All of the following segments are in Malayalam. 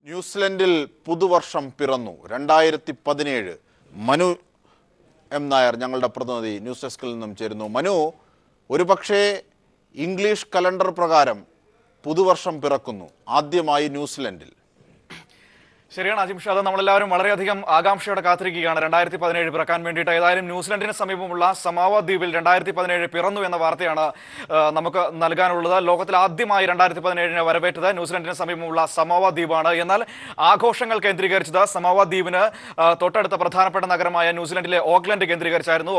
ന്യൂസിലൻഡിൽ പുതുവർഷം പിറന്നു 2017. മനു എം നായർ ഞങ്ങളുടെ പ്രതിനിധി ന്യൂസ് ഡെസ്കിൽ നിന്നും ചേരുന്നു. മനു, ഒരുപക്ഷേ ഇംഗ്ലീഷ് കലണ്ടർ പ്രകാരം പുതുവർഷം പിറക്കുന്നു ആദ്യമായി ന്യൂസിലൻഡിൽ. ശരിയാണ് അജിംഷ, അത് നമ്മളെല്ലാവരും വളരെയധികം ആകാംക്ഷയോടെ കാത്തിരിക്കുകയാണ് 2017 പിറക്കാൻ വേണ്ടിയിട്ട്. ഏതായാലും ന്യൂസിലൻഡിന് സമീപമുള്ള സമാവ ദ്വീപിൽ 2017 പിറന്നു എന്ന വാർത്തയാണ് നമുക്ക് നൽകാനുള്ളത്. ലോകത്തിൽ ആദ്യമായി 2017 വരവേറ്റത് ന്യൂസിലൻഡിന് സമീപമുള്ള സമാവ ദ്വീപാണ്. എന്നാൽ ആഘോഷങ്ങൾ കേന്ദ്രീകരിച്ചത് സമാവ ദ്വീപിന് തൊട്ടടുത്ത പ്രധാനപ്പെട്ട നഗരമായ ന്യൂസിലൻഡിലെ ഓക്ലൻഡ് കേന്ദ്രീകരിച്ചായിരുന്നു.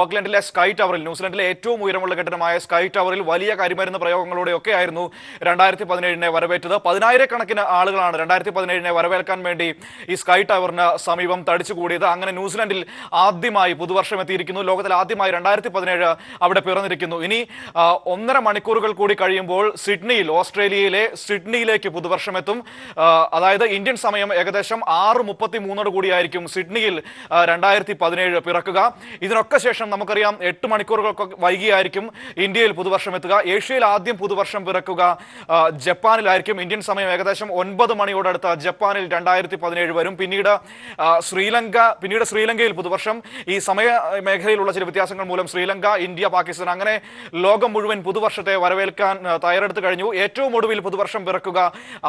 ഓക്ലൻഡിലെ സ്കൈ ടവറിൽ, ന്യൂസിലൻഡിലെ ഏറ്റവും ഉയരമുള്ള കെട്ടിടമായ സ്കൈ ടവറിൽ വലിയ കരിമരുന്ന് പ്രയോഗങ്ങളോടെയൊക്കെ ആയിരുന്നു 2017 വരവേറ്റത്. 10,000-കണക്കിന് ആളുകളാണ് 2017 വരവേൽക്കാൻ വേണ്ടി ഈ സ്കൈ ടവറിന് സമീപം തടിച്ചുകൂടിയത്. അങ്ങനെ ന്യൂസിലൻഡിൽ ആദ്യമായി പുതുവർഷം എത്തിയിരിക്കുന്നു. ലോകത്തിൽ ആദ്യമായി 2017 അവിടെ പിറന്നിരിക്കുന്നു. ഇനി 1.5 മണിക്കൂറുകൾ കൂടി കഴിയുമ്പോൾ ഓസ്ട്രേലിയയിലെ സിഡ്നിയിലേക്ക് പുതുവർഷം എത്തും. അതായത് ഇന്ത്യൻ സമയം ഏകദേശം 6:33 കൂടിയായിരിക്കും സിഡ്നിയിൽ 2017 പിറക്കുക. ഇതിനൊക്കെ ശേഷം നമുക്കറിയാം 8 മണിക്കൂറുകൾക്ക് വൈകിയായിരിക്കും ഇന്ത്യയിൽ പുതുവർഷം എത്തുക. ഏഷ്യയിൽ ആദ്യം പുതുവർഷം പിറക്കുക ജപ്പാനിലായിരിക്കും. ഇന്ത്യൻ സമയം ഏകദേശം 9 മണിയോടടുത്ത് ജപ്പാനിൽ 2017 വരും. പിന്നീട് ശ്രീലങ്കയിൽ പുതുവർഷം. ഈ സമയ മേഖലയിലുള്ള ചില വ്യത്യാസങ്ങൾ മൂലം ശ്രീലങ്ക, ഇന്ത്യ, പാകിസ്ഥാൻ അങ്ങനെ ലോകം മുഴുവൻ പുതുവർഷത്തെ വരവേൽക്കാൻ തയ്യാറെടുത്ത് കഴിഞ്ഞു. ഏറ്റവും ഒടുവിൽ പുതുവർഷം പിറക്കുക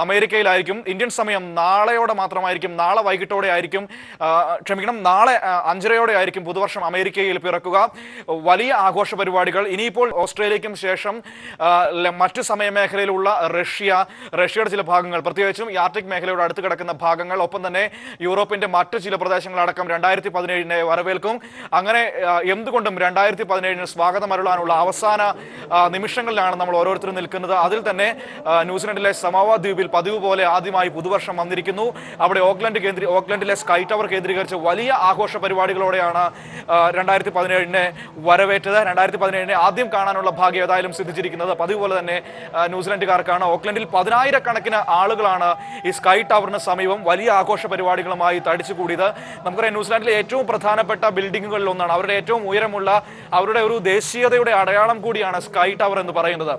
അമേരിക്കയിലായിരിക്കും. ഇന്ത്യൻ സമയം നാളെയോടെ മാത്രമായിരിക്കും, നാളെ വൈകിട്ടോടെ ആയിരിക്കും, നാളെ 5:30 ആയിരിക്കും പുതുവർഷം അമേരിക്കയിൽ പിറക്കുക. വലിയ ആഘോഷ പരിപാടികൾ. ഇനിയിപ്പോൾ ഓസ്ട്രേലിയക്കും ശേഷം മറ്റു സമയമേഖലയിലുള്ള റഷ്യയുടെ ചില ഭാഗങ്ങൾ, പ്രത്യേകിച്ചും ആർട്ടിക് മേഖലയോട് അടുത്ത് കിടക്കുന്ന ഭാഗങ്ങൾ, ഒപ്പം തന്നെ യൂറോപ്പിന്റെ മറ്റു ചില പ്രദേശങ്ങളടക്കം 2017 വരവേൽക്കും. അങ്ങനെ എന്തുകൊണ്ടും 2017 സ്വാഗതം അരുളാനുള്ള അവസാന നിമിഷങ്ങളിലാണ് നമ്മൾ ഓരോരുത്തരും നിൽക്കുന്നത്. അതിൽ തന്നെ ന്യൂസിലൻഡിലെ സമാവ ദ്വീപിൽ പതിവ് പോലെ ആദ്യമായി പുതുവർഷം വന്നിരിക്കുന്നു. അവിടെ ഓക്ലൻഡിലെ സ്കൈ ടവർ കേന്ദ്രീകരിച്ച് വലിയ ആഘോഷ പരിപാടികളോടെയാണ് 2017 വരവേറ്റത്. 2017 ആദ്യം കാണാനുള്ള ഭാഗ്യം ഏതായാലും സിദ്ധിച്ചിരിക്കുന്നത് പതിവ് പോലെ തന്നെ ന്യൂസിലൻഡുകാർക്കാണ്. ഓക്ലൻഡിൽ 10,000-കണക്കിന് ആളുകളാണ് ഈ സ്കൈ ടവറിന് സമീപം വലിയ ആഘോഷ പരിപാടികളുമായി തടിച്ചുകൂടിയത്. നമുക്കറിയാം ന്യൂസിലാൻഡിലെ ഏറ്റവും പ്രധാനപ്പെട്ട ബിൽഡിങ്ങുകളിൽ ഒന്നാണ്. അവരുടെ ഏറ്റവും ഉയരമുള്ള, അവരുടെ ഒരു ദേശീയതയുടെ അടയാളം കൂടിയാണ് സ്കൈ ടവർ എന്ന് പറയുന്നത്.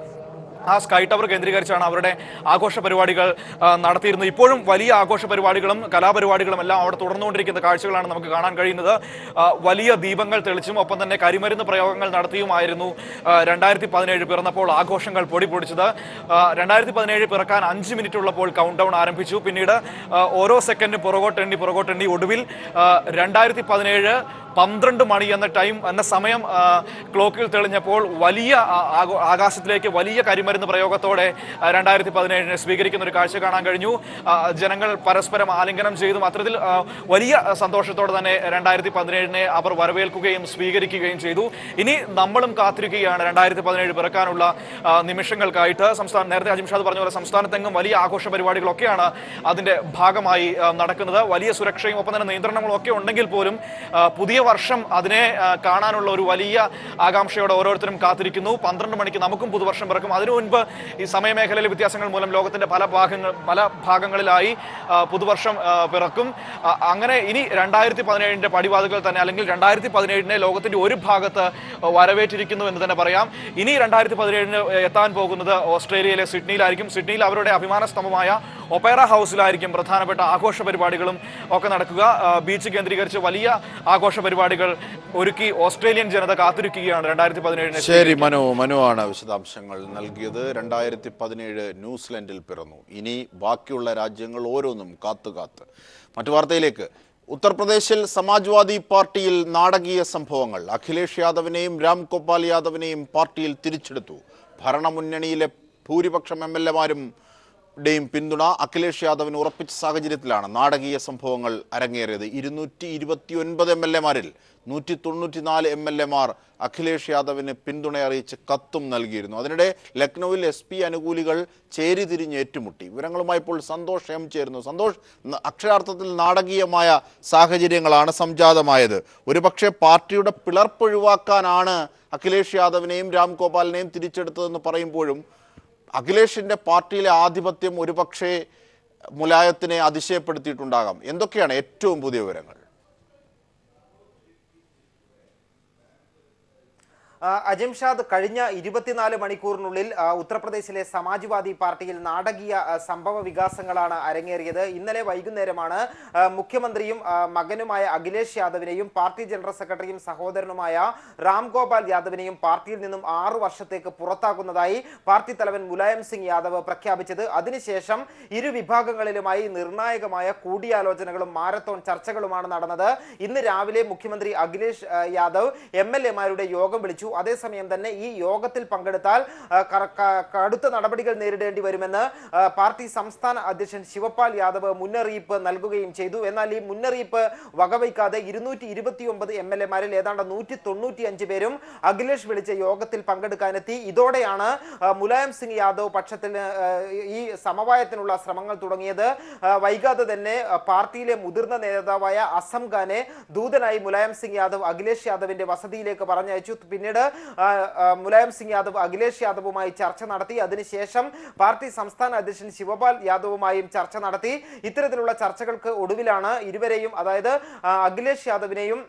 ആ സ്കൈ ടവർ കേന്ദ്രീകരിച്ചാണ് അവരുടെ ആഘോഷ പരിപാടികൾ നടത്തിയിരുന്നത്. ഇപ്പോഴും വലിയ ആഘോഷ പരിപാടികളും കലാപരിപാടികളും എല്ലാം അവിടെ തുടർന്നുകൊണ്ടിരിക്കുന്ന കാഴ്ചകളാണ് നമുക്ക് കാണാൻ കഴിയുന്നത്. വലിയ ദീപങ്ങൾ തെളിച്ചും ഒപ്പം തന്നെ കരിമരുന്ന് പ്രയോഗങ്ങൾ നടത്തിയുമായിരുന്നു 2017 പിറന്നപ്പോൾ ആഘോഷങ്ങൾ പൊടിപൊടിച്ചത്. 2017 പിറക്കാൻ 5 മിനിറ്റ് ഉള്ളപ്പോൾ കൗണ്ട് ഡൗൺ ആരംഭിച്ചു. പിന്നീട് ഓരോ സെക്കൻഡും പുറകോട്ടെണ്ണി ഒടുവിൽ 2017 12 മണി എന്ന സമയം ക്ലോക്കിൽ തെളിഞ്ഞപ്പോൾ വലിയ ആകാശത്തിലേക്ക് വലിയ കരിമരുന്ന് പ്രയോഗത്തോടെ 2017 സ്വീകരിക്കുന്ന ഒരു കാഴ്ച കാണാൻ കഴിഞ്ഞു. ജനങ്ങൾ പരസ്പരം ആലിംഗനം ചെയ്തും അത്തരത്തിൽ വലിയ സന്തോഷത്തോടെ തന്നെ 2017 അവർ വരവേൽക്കുകയും സ്വീകരിക്കുകയും ചെയ്തു. ഇനി നമ്മളും കാത്തിരിക്കുകയാണ് 2017 പിറക്കാനുള്ള നിമിഷങ്ങൾക്കായിട്ട്. നേരത്തെ അജിംഷാദ് പറഞ്ഞ പോലെ സംസ്ഥാനത്തെങ്ങും വലിയ ആഘോഷ പരിപാടികളൊക്കെയാണ് അതിന്റെ ഭാഗമായി നടക്കുന്നത്. വലിയ സുരക്ഷയും ഒപ്പം തന്നെ നിയന്ത്രണങ്ങളും ഒക്കെ ഉണ്ടെങ്കിൽ പോലും പുതിയ വർഷം അതിനെ കാണാനുള്ള ഒരു വലിയ ആകാംക്ഷയോടെ ഓരോരുത്തരും കാത്തിരിക്കുന്നു. 12 മണിക്ക് നമുക്കും പുതുവർഷം പിറക്കും. അതിനു മുൻപ് ഈ സമയമേഖലയിലെ വ്യത്യാസങ്ങൾ മൂലം ലോകത്തിന്റെ പല ഭാഗങ്ങളിലായി പുതുവർഷം പിറക്കും. അങ്ങനെ ഇനി 2017 പടിവാതികൾ തന്നെ, അല്ലെങ്കിൽ 2017 ലോകത്തിന്റെ ഒരു ഭാഗത്ത് വരവേറ്റിരിക്കുന്നു എന്ന് തന്നെ പറയാം. ഇനി 2017 എത്താൻ പോകുന്നത് ഓസ്ട്രേലിയയിലെ സിഡ്നിയിലായിരിക്കും. സിഡ്നിയിൽ അവരുടെ അഭിമാന സ്തംഭമായ ഒപ്പേറ ഹൗസിലായിരിക്കും പ്രധാനപ്പെട്ട ആഘോഷ പരിപാടികളും ഒക്കെ നടക്കുക. ബീച്ച് കേന്ദ്രീകരിച്ച് വലിയ ആഘോഷ പരിപാടികൾ ഒരുക്കി ഓസ്ട്രേലിയൻ ജനത കാത്തിരിക്കുകയാണ് 2017. ശരി, മനുവാണ് വിശദാംശങ്ങൾ നൽകിയത്. 2017 ന്യൂസിലൻഡിൽ പിറന്നു. ഇനി ബാക്കിയുള്ള രാജ്യങ്ങൾ ഓരോന്നും കാത്തുകാത്ത്. മറ്റു വാർത്തയിലേക്ക്. ഉത്തർപ്രദേശിൽ സമാജ്വാദി പാർട്ടിയിൽ നാടകീയ സംഭവങ്ങൾ. അഖിലേഷ് യാദവിനെയും രാം ഗോപാൽ യാദവിനെയും പാർട്ടിയിൽ തിരിച്ചെടുത്തു. ഭരണമുന്നണിയിലെ ഭൂരിപക്ഷം MLA-മാരും പിന്തുണ അഖിലേഷ് യാദവിന് ഉറപ്പിച്ച സാഹചര്യത്തിലാണ് നാടകീയ സംഭവങ്ങൾ അരങ്ങേറിയത്. 229 MLA-മാരിൽ 194 MLA-മാർ അഖിലേഷ് യാദവിന് പിന്തുണ അറിയിച്ച് കത്തും നൽകിയിരുന്നു. അതിനിടെ ലക്നൌവിൽ SP അനുകൂലികൾ ചേരിതിരിഞ്ഞ് ഏറ്റുമുട്ടി. വിവരങ്ങളുമായി ഇപ്പോൾ സന്തോഷ് M ചേരുന്നു. സന്തോഷ്, അക്ഷരാർത്ഥത്തിൽ നാടകീയമായ സാഹചര്യങ്ങളാണ് സംജാതമായത്. ഒരുപക്ഷെ പാർട്ടിയുടെ പിളർപ്പൊഴിവാക്കാനാണ് അഖിലേഷ് യാദവിനെയും രാം ഗോപാലിനെയും തിരിച്ചെടുത്തതെന്ന് പറയുമ്പോഴും അഖിലേഷിന്റെ പാർട്ടിയിലെ ആധിപത്യം ഒരുപക്ഷെ മുലായത്തിനെ അതിശയപ്പെടുത്തിയിട്ടുണ്ടാകാം. എന്തൊക്കെയാണ് ഏറ്റവും പുതിയ വിവരങ്ങൾ? അജിംഷാദ് കഴിഞ്ഞ 24 മണിക്കൂറിനുള്ളിൽ ഉത്തർപ്രദേശിലെ സമാജ്വാദി പാർട്ടിയിൽ നാടകീയ സംഭവ വികാസങ്ങളാണ് അരങ്ങേറിയത്. ഇന്നലെ വൈകുന്നേരമാണ് മുഖ്യമന്ത്രിയും മകനുമായ അഖിലേഷ് യാദവിനെയും പാർട്ടി ജനറൽ സെക്രട്ടറിയും സഹോദരനുമായ രാം ഗോപാൽ യാദവിനെയും പാർട്ടിയിൽ നിന്നും 6 വർഷത്തേക്ക് പുറത്താക്കുന്നതായി പാർട്ടി തലവൻ മുലായം സിംഗ് യാദവ് പ്രഖ്യാപിച്ചത്. അതിനുശേഷം ഇരു വിഭാഗങ്ങളിലുമായി നിർണായകമായ കൂടിയാലോചനകളും മാരത്തോൺ ചർച്ചകളുമാണ് നടന്നത്. ഇന്ന് രാവിലെ മുഖ്യമന്ത്രി അഖിലേഷ് യാദവ് MLA-മാരുടെ യോഗം വിളിച്ചു. അതേസമയം തന്നെ ഈ യോഗത്തിൽ പങ്കെടുത്താൽ കടുത്ത നടപടികൾ നേരിടേണ്ടി വരുമെന്ന് പാർട്ടി സംസ്ഥാന അധ്യക്ഷൻ ശിവപാൽ യാദവ് മുന്നറിയിപ്പ് നൽകുകയും ചെയ്തു. എന്നാൽ ഈ മുന്നറിയിപ്പ് വകവയ്ക്കാതെ 229 MLA-മാരിൽ ഏതാണ്ട് 195 പേരും അഖിലേഷ് വിളിച്ച യോഗത്തിൽ പങ്കെടുക്കാനെത്തി. ഇതോടെയാണ് മുലായം സിംഗ് യാദവ് പക്ഷത്തിൽ ഈ സമവായത്തിനുള്ള ശ്രമങ്ങൾ തുടങ്ങിയത്. വൈകാതെ തന്നെ പാർട്ടിയിലെ മുതിർന്ന നേതാവായ അസം ഖാനെ ദൂതനായി മുലായം സിംഗ് യാദവ് അഖിലേഷ് യാദവിന്റെ വസതിയിലേക്ക് പറഞ്ഞയച്ചു. പിന്നീട് മുലായം സിംഗ് യാദവ് അഖിലേഷ് യാദവുമായി ചർച്ച നടത്തി. അതിനുശേഷം പാർട്ടി സംസ്ഥാന അധ്യക്ഷൻ ശിവപാൽ യാദവുമായും ചർച്ച നടത്തി. ഇത്തരത്തിലുള്ള ചർച്ചകൾക്ക് ഒടുവിലാണ് ഇരുവരെയും, അതായത് അഖിലേഷ് യാദവിനെയും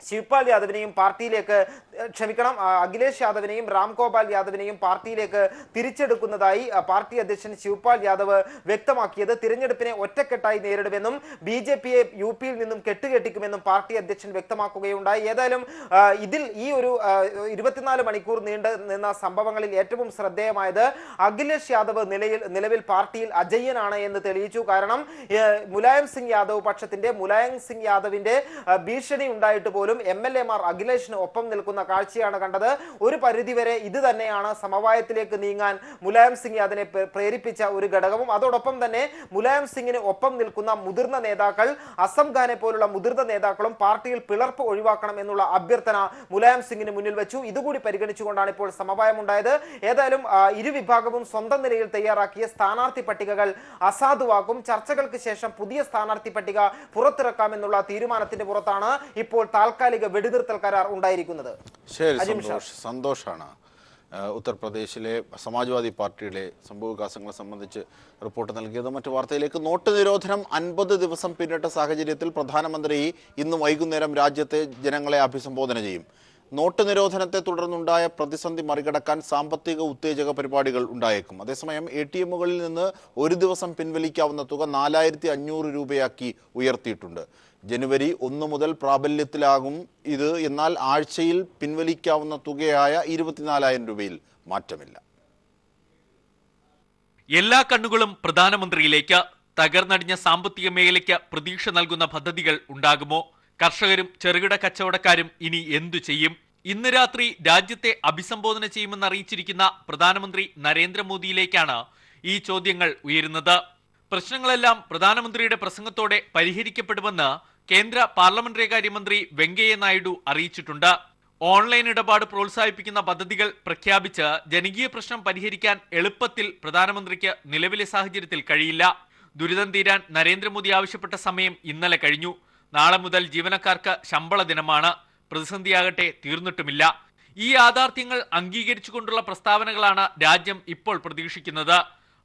ശിവപാൽ യാദവിനെയും അഖിലേഷ് യാദവിനെയും രാം ഗോപാൽ യാദവിനെയും പാർട്ടിയിലേക്ക് തിരിച്ചെടുക്കുന്നതായി പാർട്ടി അധ്യക്ഷൻ ശിവപാൽ യാദവ് വ്യക്തമാക്കിയത്. തിരഞ്ഞെടുപ്പിനെ ഒറ്റക്കെട്ടായി നേരിടുമെന്നും BJP-യെ UP-യിൽ നിന്നും കെട്ടുകെട്ടിക്കുമെന്നും പാർട്ടി അധ്യക്ഷൻ വ്യക്തമാക്കുകയുണ്ടായി. ഏതായാലും ഇതിൽ ഈ ഒരു 24 മണിക്കൂർ നീണ്ടു നിന്ന സംഭവങ്ങളിൽ ഏറ്റവും ശ്രദ്ധേയമായത് അഖിലേഷ് യാദവ് നിലവിൽ പാർട്ടിയിൽ അജയ്യനാണ് എന്ന് തെളിയിച്ചു. കാരണം മുലായം സിംഗ് യാദവ് പക്ഷത്തിന്റെ മുലായം സിംഗ് യാദവിന്റെ ഭീഷണി ഉണ്ടായിട്ട് പോലും MLA-മാർ അഖിലേഷിന് ഒപ്പം നിൽക്കുന്ന കാഴ്ചയാണ് കണ്ടത്. ഒരു പരിധിവരെ ഇത് തന്നെയാണ് സമവായത്തിലേക്ക് നീങ്ങാൻ മുലായം സിംഗ് യാദവിനെ പ്രേരിപ്പിച്ച ഒരു ഘടകവും. അതോടൊപ്പം തന്നെ മുലായം സിംഗിന് ഒപ്പം നിൽക്കുന്ന മുതിർന്ന നേതാക്കൾ, അസം ഖാനെ പോലുള്ള മുതിർന്ന നേതാക്കളും പാർട്ടിയിൽ പിളർപ്പ് ഒഴിവാക്കണം എന്നുള്ള അഭ്യർത്ഥന മുലായം സിംഗിന് മുന്നിൽ വെച്ചു. ഇതുകൂടി പരിഗണിച്ചുകൊണ്ടാണ് ഇപ്പോൾ സമവായം ഉണ്ടായത്. ഏതായാലും ഇരുവിഭാഗവും സ്വന്തം നിലയിൽ തയ്യാറാക്കിയ സ്ഥാനാർത്ഥി പട്ടികകൾ അസാധുവാക്കും. ചർച്ചകൾക്ക് ശേഷം പുതിയ സ്ഥാനാർത്ഥി പട്ടിക പുറത്തിറക്കാമെന്നുള്ള തീരുമാനത്തിന്റെ പുറത്താണ് ഇപ്പോൾ താൽക്കാലിക വെടിനിർത്തൽ കരാർ ഉണ്ടായിരിക്കുന്നത്. ശരി, സന്തോഷാണ് ഉത്തർപ്രദേശിലെ സമാജ്വാദി പാർട്ടിയുടെ സംഭവവികാസങ്ങളെ സംബന്ധിച്ച് റിപ്പോർട്ട് നൽകിയത്. മറ്റു വാർത്തയിലേക്ക്. നോട്ട് നിരോധനം 50 ദിവസം പിന്നിട്ട സാഹചര്യത്തിൽ പ്രധാനമന്ത്രി ഇന്ന് വൈകുന്നേരം രാജ്യത്തെ ജനങ്ങളെ അഭിസംബോധന ചെയ്യും. നോട്ട് നിരോധനത്തെ തുടർന്നുണ്ടായ പ്രതിസന്ധി മറികടക്കാൻ സാമ്പത്തിക ഉത്തേജക പരിപാടികൾ ഉണ്ടായേക്കും. അതേസമയം ATM-കളിൽ നിന്ന് ഒരു ദിവസം പിൻവലിക്കാവുന്ന തുക 4500 രൂപയാക്കി ഉയർത്തിയിട്ടുണ്ട്. ജനുവരി 1 മുതൽ പ്രാബല്യത്തിലാകും ഇത്. എന്നാൽ ആഴ്ചയിൽ പിൻവലിക്കാവുന്ന തുകയായ 24,000 രൂപയിൽ മാറ്റമില്ല. എല്ലാ കണ്ണുകളും പ്രധാനമന്ത്രിയിലേക്ക്. തകർന്നടിഞ്ഞ സാമ്പത്തിക മേഖലയ്ക്ക് പ്രതീക്ഷ നൽകുന്ന പദ്ധതികൾ ഉണ്ടാകുമോ? കർഷകരും ചെറുകിട കച്ചവടക്കാരും ഇനി എന്തു ചെയ്യും? ഇന്ന് രാത്രി രാജ്യത്തെ അഭിസംബോധന ചെയ്യുമെന്ന് അറിയിച്ചിരിക്കുന്ന പ്രധാനമന്ത്രി നരേന്ദ്രമോദിയിലേക്കാണ് ഈ ചോദ്യങ്ങൾ ഉയരുന്നത്. പ്രശ്നങ്ങളെല്ലാം പ്രധാനമന്ത്രിയുടെ പ്രസംഗത്തോടെ പരിഹരിക്കപ്പെടുമെന്ന് കേന്ദ്ര പാർലമെന്ററി കാര്യമന്ത്രി വെങ്കയ്യ നായിഡു അറിയിച്ചിട്ടുണ്ട്. ഓൺലൈൻ ഇടപാട് പ്രോത്സാഹിപ്പിക്കുന്ന പദ്ധതികൾ പ്രഖ്യാപിച്ച് ജനകീയ പ്രശ്നം പരിഹരിക്കാൻ എളുപ്പത്തിൽ പ്രധാനമന്ത്രിക്ക് നിലവിലെ സാഹചര്യത്തിൽ കഴിയില്ല. ദുരിതം തീരാൻ നരേന്ദ്രമോദി ആവശ്യപ്പെട്ട സമയം ഇന്നലെ കഴിഞ്ഞു. നാളെ മുതൽ ജീവനക്കാർക്ക് ശമ്പള ദിനമാണ്. പ്രതിസന്ധിയാകട്ടെ തീർന്നിട്ടുമില്ല. ഈ യാഥാർത്ഥ്യങ്ങൾ അംഗീകരിച്ചുകൊണ്ടുള്ള പ്രസ്താവനകളാണ് രാജ്യം ഇപ്പോൾ പ്രതീക്ഷിക്കുന്നത്.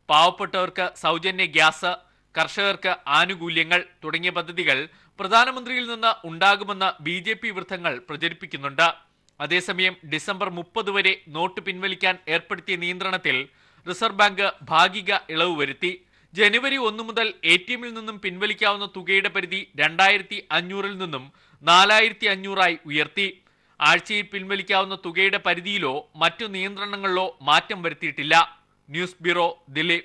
പാവപ്പെട്ടവർക്ക് സൗജന്യ ഗ്യാസ്, കർഷകർക്ക് ആനുകൂല്യങ്ങൾ തുടങ്ങിയ പദ്ധതികൾ പ്രധാനമന്ത്രിയിൽ നിന്ന് ഉണ്ടാകുമെന്ന് BJP വൃത്തങ്ങൾ പ്രചരിപ്പിക്കുന്നുണ്ട്. അതേസമയം ഡിസംബർ 30 വരെ നോട്ട് പിൻവലിക്കാൻ ഏർപ്പെടുത്തിയ നിയന്ത്രണത്തിൽ റിസർവ് ബാങ്ക് ഭാഗിക ഇളവ് വരുത്തി. ജനുവരി 1 മുതൽ ATM-ൽ നിന്നും പിൻവലിക്കാവുന്ന തുകയുടെ പരിധി 2500-ൽ നിന്നും 4500-ആയി ഉയർത്തി. ആഴ്ചയിൽ പിൻവലിക്കാവുന്ന തുകയുടെ പരിധിയിലോ മറ്റു നിയന്ത്രണങ്ങളിലോ മാറ്റം വരുത്തിയിട്ടില്ല. News bureau, Delhi.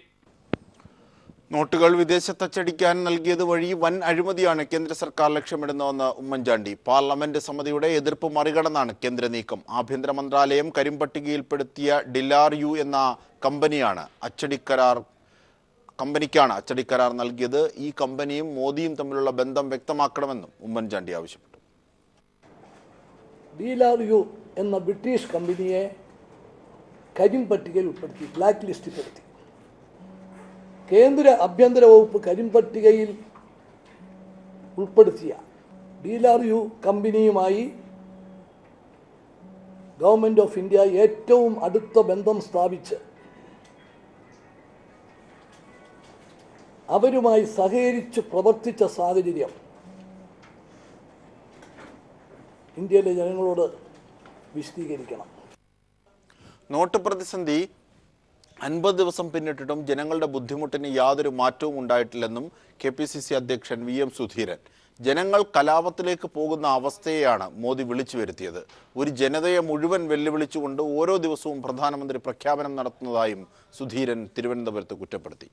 നോട്ടുകൾ വിദേശത്ത് അച്ചടിക്കാൻ നൽകിയത് വഴി വൻ അഴിമതിയാണ് കേന്ദ്ര സർക്കാർ ലക്ഷ്യമിടുന്നതെന്ന് ഉമ്മൻചാണ്ടി. പാർലമെന്റ് സമിതിയുടെ എതിർപ്പ് മറികടന്നാണ് കേന്ദ്ര നീക്കം. ആഭ്യന്തര മന്ത്രാലയം കരിമ്പട്ടികയിൽപ്പെടുത്തിയ DLRU എന്ന കമ്പനിക്കാണ് അച്ചടിക്കരാർ നൽകിയത്. ഈ കമ്പനിയും മോദിയും തമ്മിലുള്ള ബന്ധം വ്യക്തമാക്കണമെന്നും ഉമ്മൻചാണ്ടി ആവശ്യപ്പെട്ടു. DLRU എന്ന ബ്രിട്ടീഷ് കമ്പനിയെ കരിമ്പട്ടികയിൽ ഉൾപ്പെടുത്തി, ബ്ലാക്ക് ലിസ്റ്റിൽ പെടുത്തി. കേന്ദ്ര ആഭ്യന്തര വകുപ്പ് കരിമ്പട്ടികയിൽ ഉൾപ്പെടുത്തിയ DLRU കമ്പനിയുമായി ഗവൺമെൻറ് ഓഫ് ഇന്ത്യ ഏറ്റവും അടുത്ത ബന്ധം സ്ഥാപിച്ച് അവരുമായി സഹകരിച്ച് പ്രവർത്തിച്ച സാഹചര്യം ഇന്ത്യയിലെ ജനങ്ങളോട് വിശദീകരിക്കണം. നോട്ട് പ്രതിസന്ധി 50 ദിവസം പിന്നിട്ടിട്ടും ജനങ്ങളുടെ ബുദ്ധിമുട്ടിന് യാതൊരു മാറ്റവും ഉണ്ടായിട്ടില്ലെന്നും KPCC അധ്യക്ഷൻ VM സുധീരൻ. ജനങ്ങൾ കലാപത്തിലേക്ക് പോകുന്ന അവസ്ഥയെയാണ് മോദി വിളിച്ചു വരുത്തിയത്. ഒരു ജനതയെ മുഴുവൻ വെല്ലുവിളിച്ചുകൊണ്ട് ഓരോ ദിവസവും പ്രധാനമന്ത്രി പ്രഖ്യാപനം നടത്തുന്നതായും സുധീരൻ തിരുവനന്തപുരത്ത് കുറ്റപ്പെടുത്തി.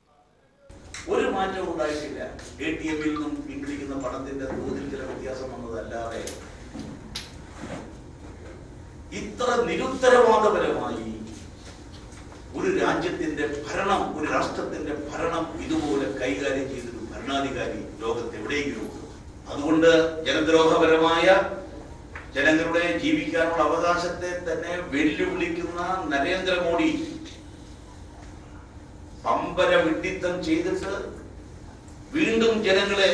ഒരു മാറ്റവും ഉണ്ടായിട്ടില്ല. ATM-ൽ നിന്നും പിൻവലിക്കുന്ന പണത്തിന്റെ തോതിൽ ചില വ്യത്യാസം വന്നതല്ലാതെ ഇത്ര നിരുത്തരവാദപരമായി ഒരു രാജ്യത്തിന്റെ ഭരണം, ഒരു രാഷ്ട്രത്തിന്റെ ഭരണം ഇതുപോലെ കൈകാര്യം ചെയ്തൊരു ഭരണാധികാരി ലോകത്ത് എവിടെയെങ്കിലും. അതുകൊണ്ട് ജനദ്രോഹപരമായ ജനങ്ങളുടെ ജീവിക്കാനുള്ള അവകാശത്തെ തന്നെ വെല്ലുവിളിക്കുന്ന നരേന്ദ്രമോദി പമ്പര വിഡ്ഢിത്തം ചെയ്തിട്ട് വീണ്ടും ജനങ്ങളെ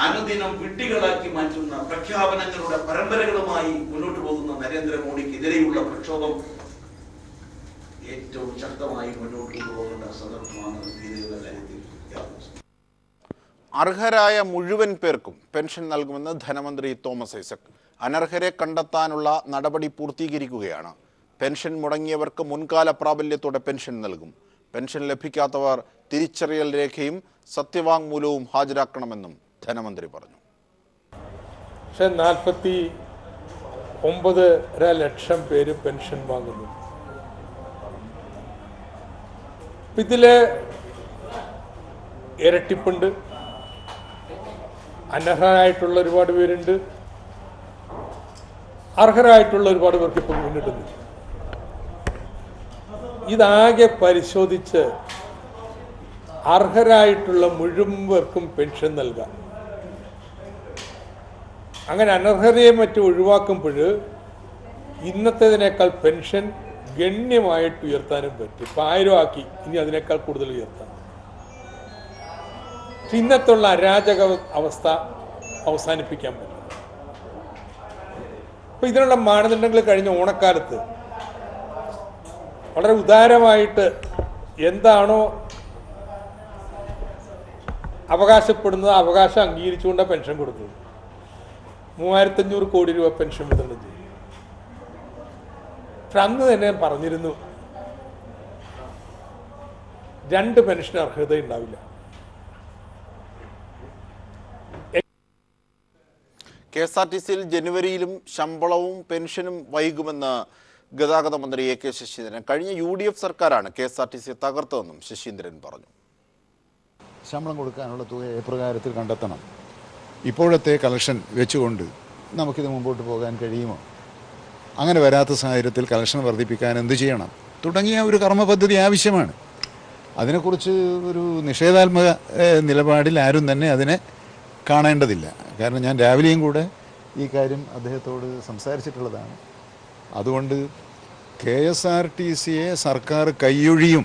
അനുദിനം വിഡ്ഢികളാക്കി മാറ്റുന്ന പ്രഖ്യാപനങ്ങളുടെ പരമ്പരകളുമായി മുന്നോട്ട് പോകുന്ന നരേന്ദ്രമോദിക്കെതിരെയുള്ള പ്രക്ഷോഭം ഏറ്റവും ശക്തമായി മുന്നോട്ട് കൊണ്ടുപോകേണ്ട സന്ദർഭമാണ് ഇതേ കാര്യത്തിൽ. അർഹരായ മുഴുവൻ പേർക്കും പെൻഷൻ നൽകുമെന്ന് ധനമന്ത്രി തോമസ് ഐസക്. അനർഹരെ കണ്ടെത്താനുള്ള നടപടി പൂർത്തീകരിക്കുകയാണ്. പെൻഷൻ മുടങ്ങിയവർക്ക് മുൻകാല പ്രാബല്യത്തോടെ പെൻഷൻ നൽകും. പെൻഷൻ ലഭിക്കാത്തവർ തിരിച്ചറിയൽ രേഖയും സത്യവാങ്മൂലവും ഹാജരാക്കണമെന്നും ധനമന്ത്രി പറഞ്ഞു. 49.5 ലക്ഷം പേര് പെൻഷൻ വാങ്ങുന്നു. ഇതില് ഇരട്ടിപ്പുണ്ട്. അനർഹരായിട്ടുള്ള ഒരുപാട് പേരുണ്ട്, അർഹരായിട്ടുള്ള ഒരുപാട് പേർക്ക് ഇപ്പം മുന്നിട്ടുണ്ട്. ഇതാകെ പരിശോധിച്ച് അർഹരായിട്ടുള്ള മുഴുവൻ പേർക്കും പെൻഷൻ നൽകാം. അങ്ങനെ അനർഹതയെ മറ്റും ഒഴിവാക്കുമ്പോൾ ഇന്നത്തേതിനേക്കാൾ പെൻഷൻ ഗണ്യമായിട്ട് ഉയർത്താനും പറ്റും. ഇപ്പം 1000 ആക്കി, ഇനി അതിനേക്കാൾ കൂടുതൽ ഉയർത്താം. ഇന്നത്തുള്ള അരാജക അവസ്ഥ അവസാനിപ്പിക്കാൻ പറ്റും. അപ്പൊ ഇതിനുള്ള മാനദണ്ഡങ്ങൾ കഴിഞ്ഞ ഓണക്കാലത്ത് വളരെ ഉദാരമായിട്ട് എന്താണോ അവകാശപ്പെടുന്നത് അവകാശം അംഗീകരിച്ചുകൊണ്ടാണ് പെൻഷൻ കൊടുത്തത്. 3500 കോടി രൂപ പെൻഷൻ വിതരണം ചെയ്തു. പക്ഷെ അന്ന് തന്നെ പറഞ്ഞിരുന്നു 2 പെൻഷൻ അർഹത ഉണ്ടാവില്ല. KSRTCയിൽ ജനുവരിയിലും ശമ്പളവും പെൻഷനും വൈകുമെന്ന് ഗതാഗത മന്ത്രി AK ശശീന്ദ്രൻ. കഴിഞ്ഞ UDF സർക്കാരാണ് KSRTC തകർത്തതെന്നും ശശീന്ദ്രൻ പറഞ്ഞു. ശമ്പളം കൊടുക്കാനുള്ള തുക എപ്രകാരത്തിൽ കണ്ടെത്തണം, ഇപ്പോഴത്തെ കളക്ഷൻ വെച്ചുകൊണ്ട് നമുക്കിത് മുമ്പോട്ട് പോകാൻ കഴിയുമോ, അങ്ങനെ വരാത്ത സാഹചര്യത്തിൽ കളക്ഷൻ വർദ്ധിപ്പിക്കാൻ എന്ത് ചെയ്യണം തുടങ്ങിയ ഒരു കർമ്മ പദ്ധതി ആവശ്യമാണ്. അതിനെക്കുറിച്ച് ഒരു നിഷേധാത്മക നിലപാടിൽ ആരും തന്നെ അതിനെ കാണേണ്ടതില്ല. കാരണം ഞാൻ രാവിലെയും കൂടെ ഈ കാര്യം അദ്ദേഹത്തോട് സംസാരിച്ചിട്ടുള്ളതാണ്. അതുകൊണ്ട് KSRTCയെ സർക്കാർ കൈയൊഴിയും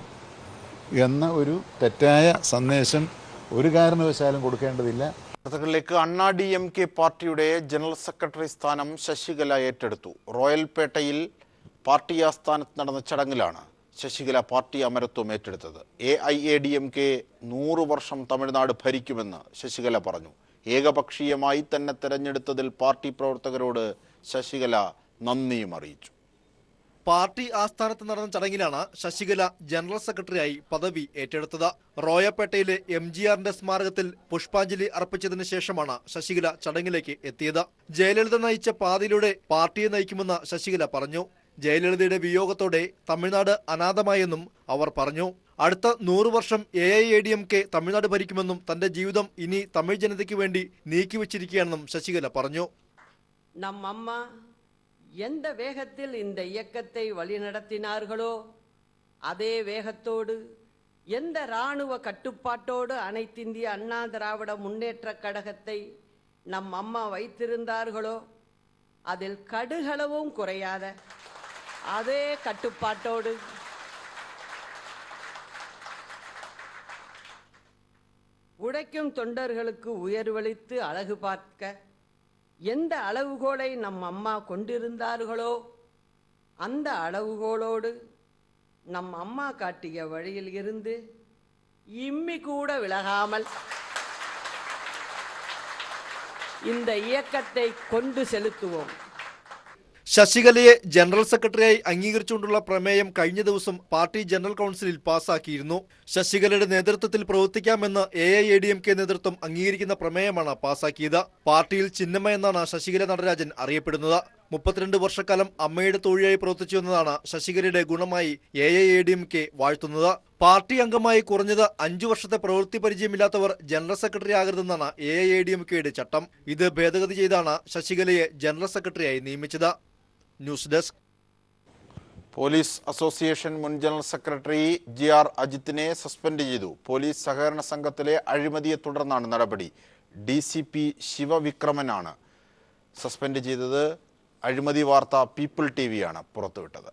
എന്ന ഒരു തെറ്റായ സന്ദേശം ഒരു കാരണവശാലും കൊടുക്കേണ്ടതില്ല. വാർത്തകളിലേക്ക്. അണ്ണാ DMK പാർട്ടിയുടെ ജനറൽ സെക്രട്ടറി സ്ഥാനം ശശികല ഏറ്റെടുത്തു. റോയൽപേട്ടയിൽ പാർട്ടി ആസ്ഥാനത്ത് നടന്ന ചടങ്ങിലാണ് ശശികല പാർട്ടി അമരത്വം ഏറ്റെടുത്തത്. AIADMK 100 വർഷം തമിഴ്നാട് ഭരിക്കുമെന്ന് ശശികല പറഞ്ഞു. ഏകപക്ഷീയമായി തന്നെ തെരഞ്ഞെടുത്തതിൽ പാർട്ടി പ്രവർത്തകരോട് ശശികല നന്ദിയും അറിയിച്ചു. പാർട്ടി ആസ്ഥാനത്ത് നടന്ന ചടങ്ങിലാണ് ശശികല ജനറൽ സെക്രട്ടറിയായി പദവി ഏറ്റെടുത്തത്. റോയപ്പേട്ടയിലെ MGRന്റെ സ്മാരകത്തിൽ പുഷ്പാഞ്ജലി അർപ്പിച്ചതിന് ശേഷമാണ് ശശികല ചടങ്ങിലേക്ക് എത്തിയത്. ജയലളിത നയിച്ച പാതയിലൂടെ പാർട്ടിയെ നയിക്കുമെന്ന് ശശികല പറഞ്ഞു. ജയലളിതയുടെ വിയോഗത്തോടെ തമിഴ്നാട് അനാഥമായെന്നും അവർ പറഞ്ഞു. അടുത്ത 100 വർഷം AIADMK തമിഴ്നാട് ഭരിക്കുമെന്നും തന്റെ ജീവിതം ഇനി തമിഴ് ജനതയ്ക്ക് വേണ്ടി നീക്കിവച്ചിരിക്കുകയാണെന്നും ശശികല പറഞ്ഞു. നമ്മമ്മ எந்த வேகத்தில் இந்த இயக்கத்தை வழிநடத்தினார்களோ அதே வேகத்தோடு எந்த இராணுவ கட்டுப்பாட்டோடு அனைத்திந்திய அண்ணா திராவிட முன்னேற்ற கழகத்தை நம் அம்மா வைத்திருந்தார்களோ அதில் கடுகளவும் குறையாத அதே கட்டுப்பாட்டோடு உழைக்கும் தொண்டர்களுக்கு உயர்வளித்து அழகு பார்க்க எந்த அளவுகோலை நம் அம்மா கொண்டிருந்தார்களோ அந்த அளவுகோலோடு நம் அம்மா காட்டிய வழியில் இருந்து இம்மி கூட விலகாமல் இந்த இயக்கத்தை கொண்டு செலுத்துவோம். ശശികലയെ ജനറൽ സെക്രട്ടറിയായി അംഗീകരിച്ചുകൊണ്ടുള്ള പ്രമേയം കഴിഞ്ഞ ദിവസം പാർട്ടി ജനറൽ കൗൺസിലിൽ പാസാക്കിയിരുന്നു. ശശികലയുടെ നേതൃത്വത്തിൽ പ്രവർത്തിക്കാമെന്ന് AIADMK നേതൃത്വം അംഗീകരിക്കുന്ന പ്രമേയമാണ് പാസാക്കിയത്. പാർട്ടിയിൽ ചിന്നമ്മ എന്നാണ് ശശികല നടരാജൻ അറിയപ്പെടുന്നത്. 32 വർഷക്കാലം അമ്മയുടെ തോഴിയായി പ്രവർത്തിച്ചു എന്നതാണ് ശശികലയുടെ ഗുണമായി AIADMK വാഴ്ത്തുന്നത്. പാർട്ടി അംഗമായി കുറഞ്ഞത് 5 വർഷത്തെ പ്രവൃത്തി പരിചയമില്ലാത്തവർ ജനറൽ സെക്രട്ടറി ആകരുതെന്നാണ് AIADMKയുടെ ചട്ടം. ഇത് ഭേദഗതി ചെയ്താണ് ശശികലയെ ജനറൽ സെക്രട്ടറിയായി നിയമിച്ചത്. News desk. പോലീസ് അസോസിയേഷൻ മുൻ ജനറൽ സെക്രട്ടറി GR അജിത്തിനെ സസ്പെൻഡ് ചെയ്തു. പോലീസ് സഹകരണ സംഘത്തിലെ അഴിമതിയെ തുടർന്നാണ് നടപടി. DCP ശിവവിക്രമനാണ് സസ്പെൻഡ് ചെയ്തത്. അഴിമതി വാർത്ത പീപ്പിൾ TV-യാണ് പുറത്തുവിട്ടത്.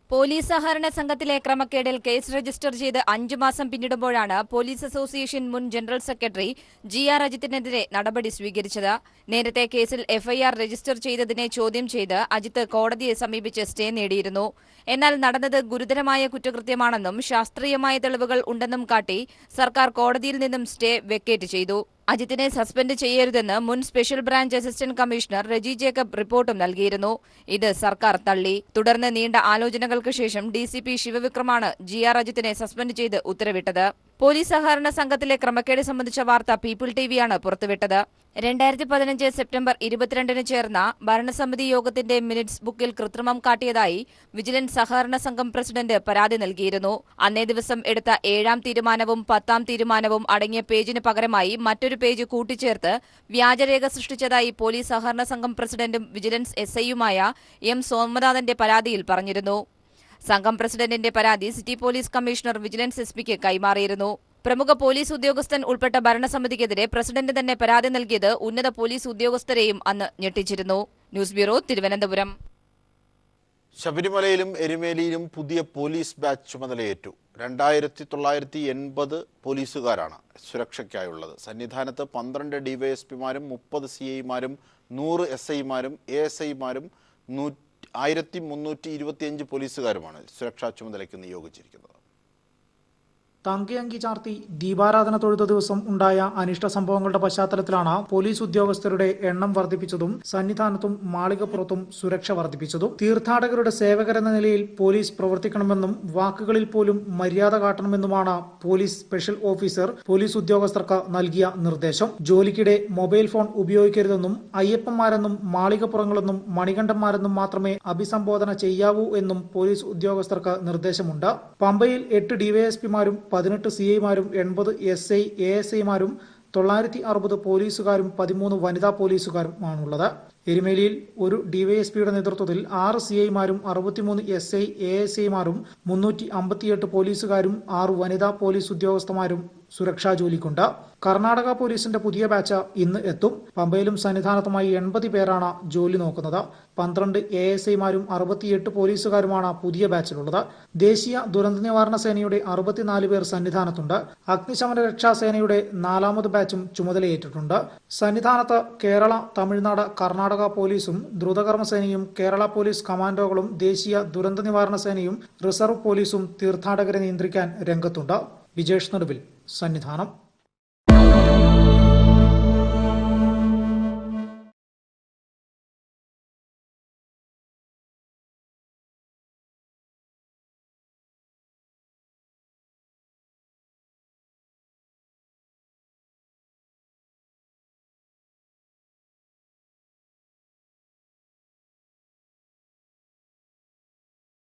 പോലീസ് സഹകരണ സംഘത്തിലെ ക്രമക്കേടിൽ കേസ് രജിസ്റ്റർ ചെയ്ത് 5 മാസം പിന്നിടുമ്പോഴാണ് പോലീസ് അസോസിയേഷൻ മുൻ ജനറൽ സെക്രട്ടറി GR അജിത്തിനെതിരെ നടപടി സ്വീകരിച്ചത്. നേരത്തെ കേസിൽ FIR രജിസ്റ്റർ ചെയ്തതിനെ ചോദ്യം ചെയ്ത് അജിത്ത് കോടതിയെ സമീപിച്ച് സ്റ്റേ നേടിയിരുന്നു. എന്നാൽ നടന്നത് ഗുരുതരമായ കുറ്റകൃത്യമാണെന്നും ശാസ്ത്രീയമായ തെളിവുകൾ ഉണ്ടെന്നും കാട്ടി സർക്കാർ കോടതിയിൽ നിന്നും സ്റ്റേ വെക്കേറ്റ് ചെയ്തു. അജിത്തിനെ സസ്പെൻഡ് ചെയ്യരുതെന്ന് മുൻ special branch assistant commissioner Reji Jacob റിപ്പോർട്ടും നൽകിയിരുന്നു. ഇത് സർക്കാർ തള്ളി. തുടർന്ന് നീണ്ട ആലോചനകൾക്ക് ശേഷം DCP ശിവവിക്രമാണ് GR അജിത്തിനെ സസ്പെൻഡ് ചെയ്ത് ഉത്തരവിട്ടത്. പോലീസ് സഹകരണ സംഘത്തിലെ ക്രമക്കേട് സംബന്ധിച്ച വാർത്ത പീപ്പിൾ TV-യാണ് പുറത്തുവിട്ടത്. 2015 സെപ്റ്റംബർ 22-ന് ചേർന്ന ഭരണസമിതി യോഗത്തിന്റെ മിനിറ്റ്സ് ബുക്കിൽ കൃത്രിമം കാട്ടിയതായി വിജിലൻസ് സഹകരണ സംഘം പ്രസിഡന്റ് പരാതി നൽകിയിരുന്നു. അന്നേ ദിവസം എടുത്ത 7-ാം തീരുമാനവും 10-ാം തീരുമാനവും അടങ്ങിയ പേജിന് പകരമായി മറ്റൊരു പേജ് കൂട്ടിച്ചേർത്ത് വ്യാജരേഖ സൃഷ്ടിച്ചതായി പോലീസ് സഹകരണ സംഘം പ്രസിഡന്റും വിജിലൻസ് SI-യുമായ M സോമനാഥന്റെ പരാതിയിൽ പറഞ്ഞിരുന്നു. സംഘം പ്രസിഡന്റിന്റെ പരാതി സിറ്റി പോലീസ് കമ്മീഷണർ വിജിലൻസ് SP-ക്ക് കൈമാറിയിരുന്നു. പ്രമുഖ പോലീസ് ഉദ്യോഗസ്ഥൻ ഉൾപ്പെട്ട ഭരണസമിതിക്കെതിരെ പ്രസിഡന്റ് തന്നെ പരാതി നൽകിയത് ഉന്നത പോലീസ് ഉദ്യോഗസ്ഥരെയും അന്ന് ഞെട്ടിച്ചിരുന്നു. News bureau, Thiruvananthapuram. ശബരിമലയിലും എരുമേലിയിലും പുതിയ പോലീസ് ബാച്ച് ചുമതലയേറ്റു. 2980 പോലീസുകാരാണ് സുരക്ഷയ്ക്കായുള്ളത്. സന്നിധാനത്ത് 12 DYSP-മാരും 30 CI-മാരും 100 SI-മാരും ASI-മാരും 1325 പോലീസുകാരുമാണ് സുരക്ഷാ ചുമതലയ്ക്ക് നിയോഗിച്ചിരിക്കുന്നത്. തങ്കയങ്കി ചാർത്തി ദീപാരാധന തൊഴുത ദിവസം ഉണ്ടായ അനിഷ്ട സംഭവങ്ങളുടെ പശ്ചാത്തലത്തിലാണ് പോലീസ് ഉദ്യോഗസ്ഥരുടെ എണ്ണം വർദ്ധിപ്പിച്ചതും സന്നിധാനത്തും മാളികപ്പുറത്തും സുരക്ഷ വർദ്ധിപ്പിച്ചതും. തീർത്ഥാടകരുടെ സേവകരെന്ന നിലയിൽ പോലീസ് പ്രവർത്തിക്കണമെന്നും വാക്കുകളിൽ പോലും മര്യാദ കാട്ടണമെന്നുമാണ് പോലീസ് സ്പെഷ്യൽ ഓഫീസർ പോലീസ് ഉദ്യോഗസ്ഥർക്ക് നൽകിയ നിർദ്ദേശം. ജോലിക്കിടെ മൊബൈൽ ഫോൺ ഉപയോഗിക്കരുതെന്നും അയ്യപ്പന്മാരെന്നും മാളികപ്പുറങ്ങളെന്നും മണികണ്ഠന്മാരെന്നും മാത്രമേ അഭിസംബോധന ചെയ്യാവൂ എന്നും പോലീസ് ഉദ്യോഗസ്ഥർക്ക് നിർദ്ദേശമുണ്ട്. പമ്പയിൽ 8 DYSP-മാരും 18 CI-മാരും 80 SI ASI-മാരും 960 പോലീസുകാരും 13 വനിതാ പോലീസുകാരുമാണുള്ളത്. എരുമേലിയിൽ ഒരു DYSP-യുടെ നേതൃത്വത്തിൽ 6 CI-മാരും 63 SI ASI-മാരും 358 പോലീസുകാരും 6 വനിതാ പോലീസ് ഉദ്യോഗസ്ഥന്മാരും സുരക്ഷാ ജോലിക്കുണ്ട്. കർണാടക പോലീസിന്റെ പുതിയ ബാച്ച് ഇന്ന് എത്തും. പമ്പയിലും സന്നിധാനത്തുമായി 80 പേരാണ് ജോലി നോക്കുന്നത്. 12 ASI-മാരും 68 പോലീസുകാരുമാണ് പുതിയ ബാച്ചിലുള്ളത്. ദേശീയ ദുരന്ത നിവാരണ സേനയുടെ 64 പേർ സന്നിധാനത്തുണ്ട്. അഗ്നിശമന രക്ഷാ സേനയുടെ 4ാമത് ബാച്ചും ചുമതലയേറ്റിട്ടുണ്ട്. സന്നിധാനത്ത് കേരള, തമിഴ്നാട്, കർണാടക പോലീസും ദ്രുതകർമ്മ സേനയും കേരള പോലീസ് കമാൻഡോകളും ദേശീയ ദുരന്ത നിവാരണ സേനയും റിസർവ് പോലീസും തീർത്ഥാടകരെ നിയന്ത്രിക്കാൻ രംഗത്തുണ്ട്. വിജേഷ് നടുവിൽ, സന്നിധാനം.